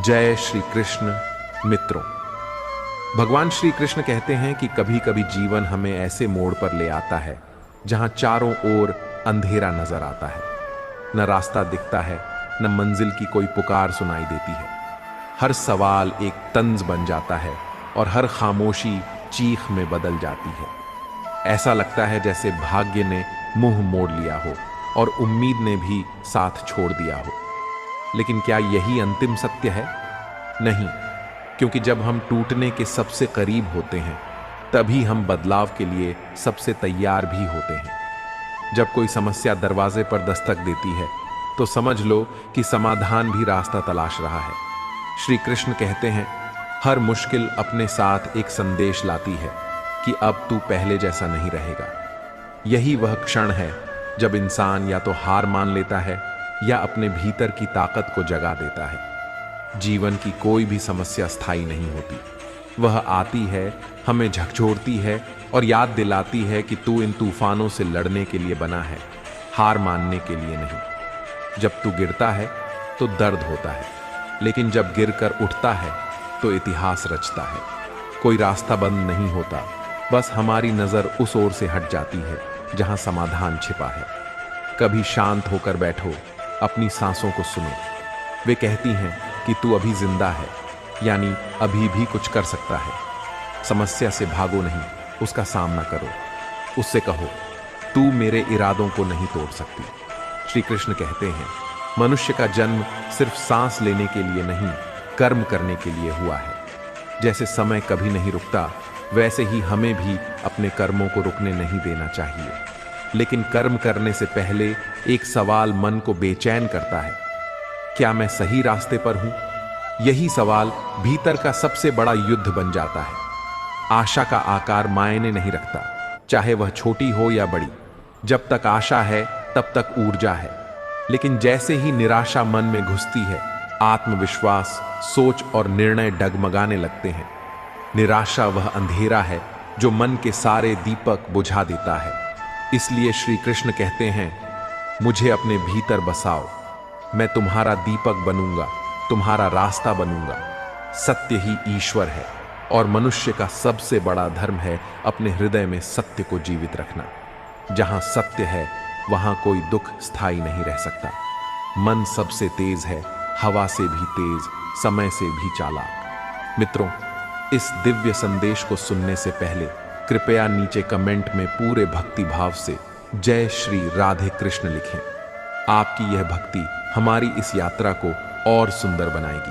जय श्री कृष्ण। मित्रों, भगवान श्री कृष्ण कहते हैं कि कभी कभी जीवन हमें ऐसे मोड़ पर ले आता है जहां चारों ओर अंधेरा नजर आता है। न रास्ता दिखता है, न मंजिल की कोई पुकार सुनाई देती है। हर सवाल एक तंज बन जाता है और हर खामोशी चीख में बदल जाती है। ऐसा लगता है जैसे भाग्य ने मुंह मोड़ लिया हो और उम्मीद ने भी साथ छोड़ दिया हो। लेकिन क्या यही अंतिम सत्य है? नहीं, क्योंकि जब हम टूटने के सबसे करीब होते हैं तभी हम बदलाव के लिए सबसे तैयार भी होते हैं। जब कोई समस्या दरवाजे पर दस्तक देती है तो समझ लो कि समाधान भी रास्ता तलाश रहा है। श्री कृष्ण कहते हैं, हर मुश्किल अपने साथ एक संदेश लाती है कि अब तू पहले जैसा नहीं रहेगा। यही वह क्षण है जब इंसान या तो हार मान लेता है या अपने भीतर की ताकत को जगा देता है। जीवन की कोई भी समस्या स्थायी नहीं होती। वह आती है, हमें झकझोरती है और याद दिलाती है कि तू इन तूफानों से लड़ने के लिए बना है, हार मानने के लिए नहीं। जब तू गिरता है तो दर्द होता है, लेकिन जब गिरकर उठता है तो इतिहास रचता है। कोई रास्ता बंद नहीं होता, बस हमारी नजर उस ओर से हट जाती है जहां समाधान छिपा है। कभी शांत होकर बैठो, अपनी सांसों को सुनो। वे कहती हैं कि तू अभी जिंदा है, यानी अभी भी कुछ कर सकता है। समस्या से भागो नहीं, उसका सामना करो। उससे कहो, तू मेरे इरादों को नहीं तोड़ सकती। श्री कृष्ण कहते हैं, मनुष्य का जन्म सिर्फ सांस लेने के लिए नहीं, कर्म करने के लिए हुआ है। जैसे समय कभी नहीं रुकता, वैसे ही हमें भी अपने कर्मों को रुकने नहीं देना चाहिए। लेकिन कर्म करने से पहले एक सवाल मन को बेचैन करता है, क्या मैं सही रास्ते पर हूं? यही सवाल भीतर का सबसे बड़ा युद्ध बन जाता है। आशा का आकार मायने नहीं रखता, चाहे वह छोटी हो या बड़ी। जब तक आशा है तब तक ऊर्जा है, लेकिन जैसे ही निराशा मन में घुसती है, आत्मविश्वास, सोच और निर्णय डगमगाने लगते हैं। निराशा वह अंधेरा है जो मन के सारे दीपक बुझा देता है। इसलिए श्री कृष्ण कहते हैं, मुझे अपने भीतर बसाओ, मैं तुम्हारा दीपक बनूंगा, तुम्हारा रास्ता बनूंगा। सत्य ही ईश्वर है और मनुष्य का सबसे बड़ा धर्म है अपने हृदय में सत्य को जीवित रखना। जहां सत्य है वहां कोई दुख स्थायी नहीं रह सकता। मन सबसे तेज है, हवा से भी तेज, समय से भी चालाक। मित्रों, इस दिव्य संदेश को सुनने से पहले कृपया नीचे कमेंट में पूरे भक्ति भाव से जय श्री राधे कृष्ण लिखें। आपकी यह भक्ति हमारी इस यात्रा को और सुंदर बनाएगी।